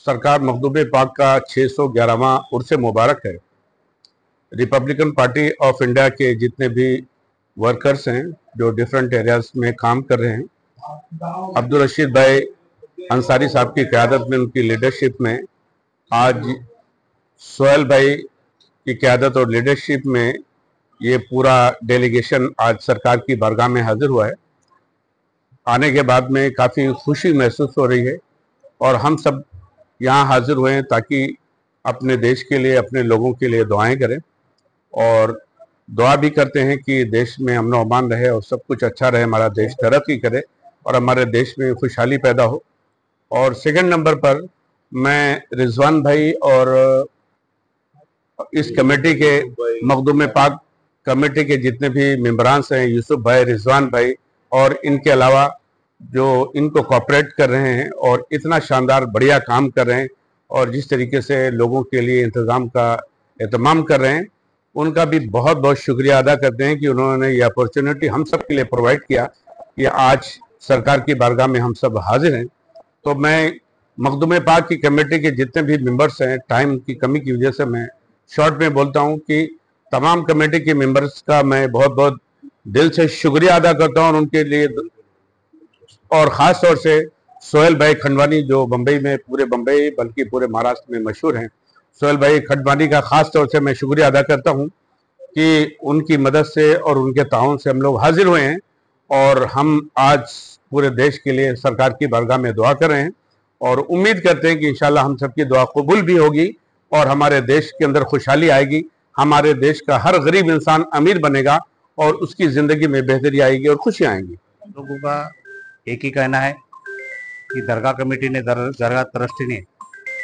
सरकार मखदूम पाक का 611वां उर्स मुबारक है। रिपब्लिकन पार्टी ऑफ इंडिया के जितने भी वर्कर्स हैं जो डिफरेंट एरियाज में काम कर रहे हैं, अब्दुल रशीद भाई अंसारी साहब की क़यादत में, उनकी लीडरशिप में आज सोहेल भाई की क़यादत और लीडरशिप में ये पूरा डेलीगेशन आज सरकार की बारगाह में हाजिर हुआ है। आने के बाद में काफ़ी खुशी महसूस हो रही है और हम सब यहाँ हाजिर हुए हैं ताकि अपने देश के लिए, अपने लोगों के लिए दुआएं करें और दुआ भी करते हैं कि देश में अमन और अमान रहे और सब कुछ अच्छा रहे, हमारा देश तरक्की करे और हमारे देश में खुशहाली पैदा हो। और सेकंड नंबर पर मैं रिजवान भाई और इस कमेटी के मखदूम पाक कमेटी के जितने भी मेंबरान हैं, यूसुफ भाई, रिजवान भाई और इनके अलावा जो इनको कोऑपरेट कर रहे हैं और इतना शानदार बढ़िया काम कर रहे हैं और जिस तरीके से लोगों के लिए इंतज़ाम का एहतमाम कर रहे हैं, उनका भी बहुत बहुत शुक्रिया अदा करते हैं कि उन्होंने ये अपॉर्चुनिटी हम सब के लिए प्रोवाइड किया कि आज सरकार की बारगाह में हम सब हाजिर हैं। तो मैं मखदूम पाक की कमेटी के जितने भी मेंबर्स हैं, टाइम की कमी की वजह से मैं शॉर्ट में बोलता हूं कि तमाम कमेटी के मेंबर्स का मैं बहुत बहुत दिल से शुक्रिया अदा करता हूं उनके लिए, और ख़ास तौर से सोहेल भाई खंडवानी जो बम्बई में, पूरे बम्बई बल्कि पूरे महाराष्ट्र में मशहूर हैं, सोहेल भाई खंडवानी का ख़ास तौर से मैं शुक्रिया अदा करता हूं कि उनकी मदद से और उनके ताउन से हम लोग हाजिर हुए हैं और हम आज पूरे देश के लिए सरकार की बारगाह में दुआ कर रहे हैं और उम्मीद करते हैं कि इंशाल्लाह हम सबकी दुआ कबूल भी होगी और हमारे देश के अंदर खुशहाली आएगी, हमारे देश का हर गरीब इंसान अमीर बनेगा और उसकी ज़िंदगी में बेहतरी आएगी और खुशियाँ आएंगी। लोगों का एक ही कहना है कि दरगाह कमेटी ने, दरगाह ट्रस्टी ने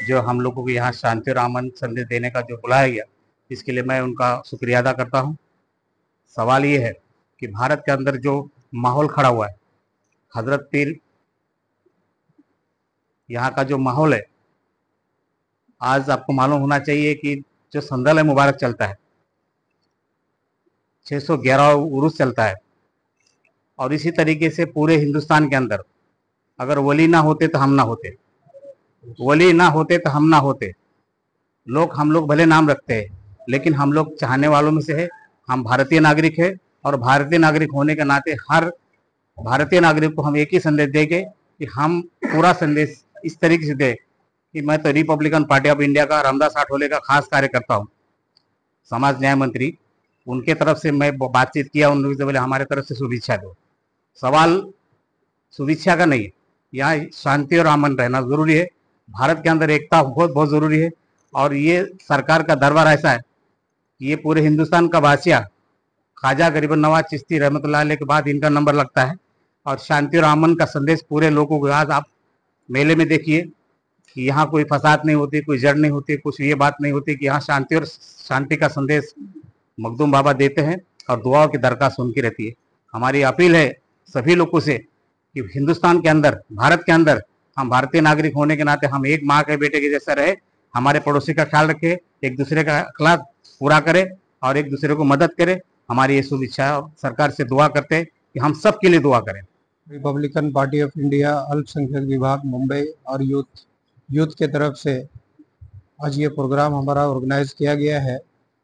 जो हम लोगों को यहाँ शांति और अमन संदेश देने का जो बुलाया गया, इसके लिए मैं उनका शुक्रिया अदा करता हूँ। सवाल ये है कि भारत के अंदर जो माहौल खड़ा हुआ है, हजरत पीर यहाँ का जो माहौल है, आज आपको मालूम होना चाहिए कि जो संदल मुबारक चलता है, 611 उर्स चलता है और इसी तरीके से पूरे हिंदुस्तान के अंदर अगर वली ना होते तो हम ना होते, वली ना होते तो हम ना होते। हम लोग भले नाम रखते हैं लेकिन हम लोग चाहने वालों में से है। हम भारतीय नागरिक है और भारतीय नागरिक होने के नाते हर भारतीय नागरिक को हम एक ही संदेश देंगे कि हम पूरा संदेश इस तरीके से दें कि मैं तो रिपब्लिकन पार्टी ऑफ इंडिया का रामदास आठवले का खास कार्यकर्ता हूँ, समाज न्याय मंत्री, उनके तरफ से मैं बातचीत किया, उन्होंने बोले हमारे तरफ से शुभेच्छा दो। सवाल शुभेच्छा का नहीं है, यहाँ शांति और अमन रहना जरूरी है। भारत के अंदर एकता बहुत बहुत जरूरी है और ये सरकार का दरबार ऐसा है कि ये पूरे हिंदुस्तान का बादशाह ख्वाजा गरीबन नवाज चिश्ती रहमतुल्लाह अलैह के बाद इनका नंबर लगता है और शांति और अमन का संदेश पूरे लोगों को। आज आप मेले में देखिए कि यहाँ कोई फसाद नहीं होती, कोई जड़ नहीं होती, कुछ ये बात नहीं होती कि यहाँ शांति का संदेश मखदूम बाबा देते हैं और दुआओं की दरखास्त उनकी रहती है। हमारी अपील है सभी लोगों से कि हिंदुस्तान के अंदर, भारत के अंदर हम भारतीय नागरिक होने के नाते हम एक माँ के बेटे के जैसा रहे, हमारे पड़ोसी का ख्याल रखे, एक दूसरे का अखलाक पूरा करे और एक दूसरे को मदद करे। हमारी ये शुभ इच्छा है। सरकार से दुआ करते हैं कि हम सब के लिए दुआ करें। रिपब्लिकन पार्टी ऑफ इंडिया अल्पसंख्यक विभाग मुंबई और यूथ के तरफ से आज ये प्रोग्राम हमारा ऑर्गेनाइज किया गया है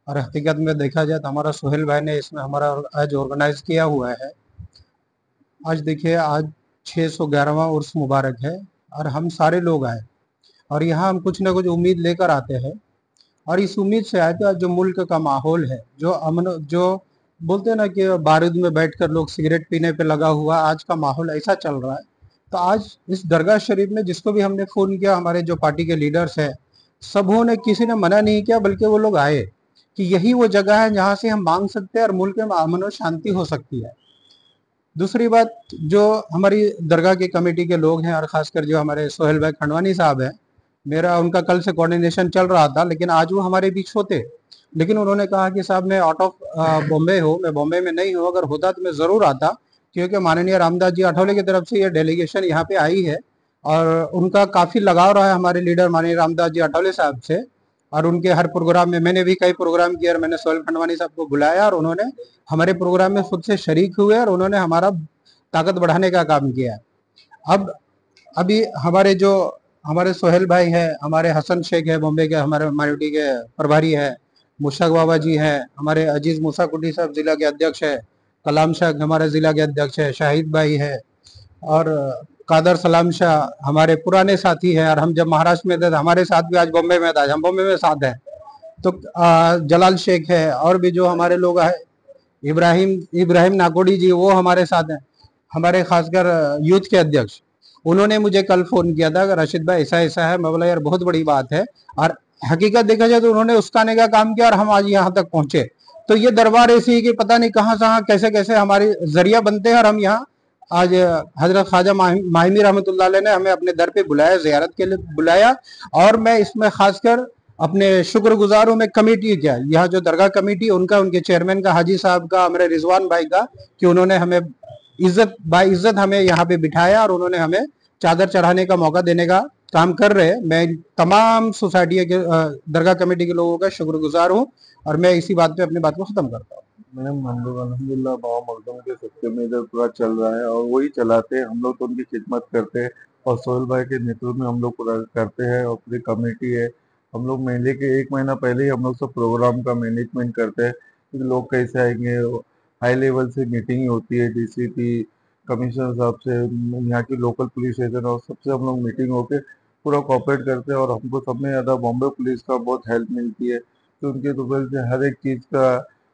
और हकीकत में देखा जाए तो हमारा सोहेल भाई ने इसमें हमारा आज ऑर्गेनाइज किया हुआ है। आज देखिए, आज 611वां उर्स मुबारक है और हम सारे लोग आए और यहाँ हम कुछ ना कुछ उम्मीद लेकर आते हैं और इस उम्मीद से आए थे जो मुल्क का माहौल है, जो अमन, जो बोलते हैं ना कि बारूद में बैठकर लोग सिगरेट पीने पे लगा हुआ, आज का माहौल ऐसा चल रहा है। तो आज इस दरगाह शरीफ में जिसको भी हमने फ़ोन किया, हमारे जो पार्टी के लीडर्स हैं, सबों ने, किसी ने मना नहीं किया, बल्कि वो लोग आए कि यही वो जगह है जहाँ से हम मांग सकते हैं और मुल्क में अमन और शांति हो सकती है। दूसरी बात, जो हमारी दरगाह की कमेटी के लोग हैं और ख़ासकर जो हमारे सोहेल भाई खंडवानी साहब हैं, मेरा उनका कल से कोऑर्डिनेशन चल रहा था, लेकिन आज वो हमारे बीच होते, लेकिन उन्होंने कहा कि साहब मैं आउट ऑफ बॉम्बे हूँ, मैं बॉम्बे में नहीं हूँ, अगर होता तो मैं ज़रूर आता, क्योंकि माननीय रामदास जी आठवले की तरफ से ये डेलीगेशन यहाँ पे आई है और उनका काफ़ी लगाव रहा है हमारे लीडर माननीय रामदास जी आठवले साहब से और उनके हर प्रोग्राम में मैंने भी कई प्रोग्राम किए और मैंने सोहेल खंडवानी साहब को बुलाया और उन्होंने हमारे प्रोग्राम में खुद से शरीक हुए और उन्होंने हमारा ताकत बढ़ाने का काम किया। अब अभी हमारे जो हमारे सोहेल भाई है, हमारे हसन शेख है बॉम्बे के, हमारे माइनॉरिटी के प्रभारी है, मुशताक बाबा जी है, हमारे अजीज मूसा कुटी साहब जिला के अध्यक्ष है, कलाम शाह हमारे जिला के अध्यक्ष है, शाहिद भाई है, और कादर सलाम शाह हमारे पुराने साथी है। और हम जब महाराष्ट्र में थे तो हमारे साथ भी आज बॉम्बे में था, हम बॉम्बे में साथ हैं। तो जलाल शेख है, और भी जो हमारे लोग है, इब्राहिम इब्राहिम नाकोडी जी, वो हमारे साथ हैं। हमारे खासकर यूथ के अध्यक्ष, उन्होंने मुझे कल फोन किया था कि राशिद भाई ऐसा ऐसा है। मैं बोला यार बहुत बड़ी बात है, और हकीकत देखा जाए तो उन्होंने उस्काने का काम किया और हम आज यहाँ तक पहुंचे। तो ये दरबार ऐसी है कि पता नहीं कहाँ से कैसे कैसे हमारे जरिया बनते हैं, और हम यहाँ आज हजरत ख्वाजा माहिमी रहमतुल्लाह अलैह ने हमें अपने दर पे बुलाया, जियारत के लिए बुलाया। और मैं इसमें खासकर अपने शुक्रगुजार हूँ मैं कमेटी क्या, यहाँ जो दरगाह कमेटी उनका, उनके चेयरमैन का, हाजी साहब का, हमारे रिजवान भाई का, कि उन्होंने हमें इज्जत बाई इज्जत हमें यहाँ पे बिठाया और उन्होंने हमें चादर चढ़ाने का मौका देने का काम कर रहे हैं। मैं तमाम सोसाइटी के दरगाह कमेटी के लोगों का शुक्रगुजार हूँ, और मैं इसी बात पे अपनी बात को खत्म करता हूँ। मैम हम लोग अल्हम्दुलिल्लाह बाबा मखदूम के सदक़े में इधर पूरा चल रहा है और वही चलाते हैं। हम लोग तो उनकी खिदमत करते हैं और सोहेल भाई के नेतृत्व में हम लोग पूरा करते हैं और पूरी कमेटी है। हम लोग मेले के 1 महीना पहले ही हम लोग सब प्रोग्राम का मैनेजमेंट करते हैं कि लोग कैसे आएंगे। हाई लेवल से मीटिंग होती है, डीसीपी कमिश्नर साहब से, यहाँ की लोकल पुलिस स्टेशन और सबसे हम लोग मीटिंग होके पूरा कोऑपरेट करते हैं। और हमको सब में ज़्यादा बॉम्बे पुलिस का बहुत हेल्प मिलती है, तो उनके दुबल से हर एक चीज़ का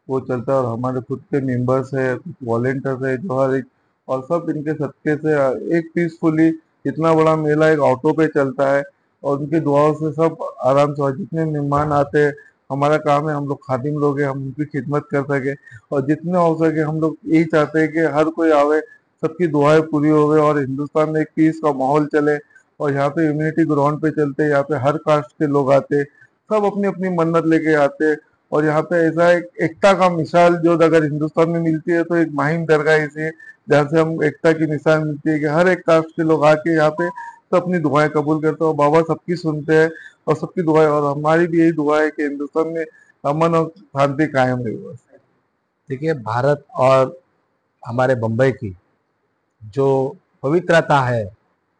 वो चलता है। और हमारे खुद के मेंबर्स है, वॉलेंटियर्स है जो हर एक, और सब इनके सदक़े से एक पीसफुली इतना बड़ा मेला एक ऑटो पे चलता है और उनकी दुआओं से सब आराम से। और जितने मेहमान आते हैं, हमारा काम है, हम लोग खादिम लोग हैं, हम उनकी खिदमत कर सके और जितने हो सके हम लोग यही चाहते हैं कि हर कोई आवे, सबकी दुआएं पूरी होवे और हिंदुस्तान में एक पीस का माहौल चले। और यहाँ पे यूनिटी ग्राउंड पे चलते हैं, यहाँ पे हर कास्ट के लोग आते, सब अपनी अपनी मन्नत लेके आते। और यहाँ पे ऐसा एक एकता का मिसाल जो अगर हिंदुस्तान में मिलती है तो एक माहिम दरगाह ऐसी है जहाँ से हम एकता की मिसाल मिलती है कि हर एक कास्ट के लोग आके यहाँ पे सब अपनी दुआएं कबूल करते हैं और बाबा सबकी सुनते हैं और सबकी दुआएं। और हमारी भी यही दुआ है कि हिंदुस्तान में अमन और शांति कायम रहे बस। देखिए, भारत और हमारे बम्बई की जो पवित्रता है,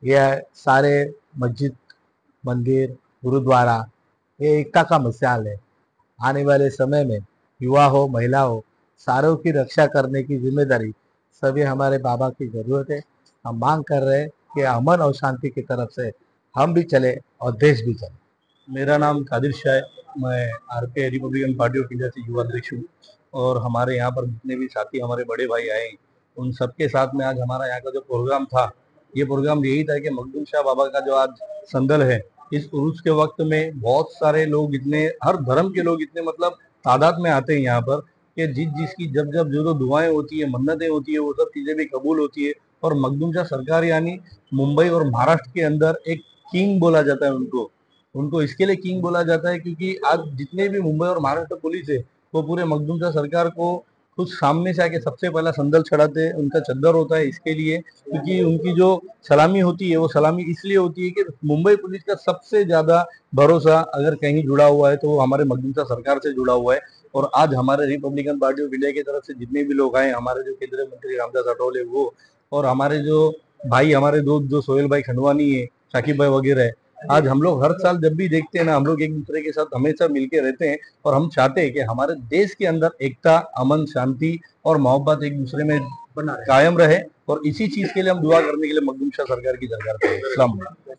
यह सारे मस्जिद, मंदिर, गुरुद्वारा, ये एकता का मिसाल है। आने वाले समय में युवा हो, महिला हो, सारों की रक्षा करने की जिम्मेदारी सभी हमारे बाबा की जरूरत है। हम मांग कर रहे हैं कि अमन और शांति की तरफ से हम भी चले और देश भी चले। मेरा नाम कादिर शाह है, मैं RK Republican Party of India से युवा अध्यक्ष हूँ। और हमारे यहाँ पर जितने भी साथी हमारे बड़े भाई आए, उन सबके साथ में आज हमारा यहाँ का जो प्रोग्राम था, ये प्रोग्राम यही था कि मखदूम शाह बाबा का जो आज संदल है, इस उर्स के वक्त में बहुत सारे लोग, इतने हर धर्म के लोग इतने मतलब तादाद में आते हैं यहाँ पर कि जिसकी जब जब जो दुआएं होती है, मन्नतें होती है, वो सब चीज़ें भी कबूल होती है। और मखदूम शाह सरकार यानी मुंबई और महाराष्ट्र के अंदर एक किंग बोला जाता है उनको इसके लिए किंग बोला जाता है क्योंकि आज जितने भी मुंबई और महाराष्ट्र पुलिस है वो पूरे मखदूम शाह सरकार को खुद सामने से आके सबसे पहला संदल चढ़ाते हैं। उनका चद्दर होता है इसके लिए क्योंकि उनकी जो सलामी होती है वो सलामी इसलिए होती है कि मुंबई पुलिस का सबसे ज्यादा भरोसा अगर कहीं जुड़ा हुआ है तो वो हमारे मखदूम शाह सरकार से जुड़ा हुआ है। और आज हमारे रिपब्लिकन पार्टी ऑफ इंडिया की तरफ से जितने भी लोग आए, हमारे जो केंद्रीय मंत्री रामदास अठौले वो, और हमारे जो भाई, हमारे दोस्त जो सोहेल भाई खंडवानी है, शाकिब भाई वगैरह है, आज हम लोग हर साल जब भी देखते हैं ना, हम लोग एक दूसरे के साथ हमेशा मिलके रहते हैं। और हम चाहते हैं कि हमारे देश के अंदर एकता, अमन, शांति और मोहब्बत एक दूसरे में कायम रहे। और इसी चीज के लिए हम दुआ करने के लिए मखदूम शाह सरकार की दरगार पे।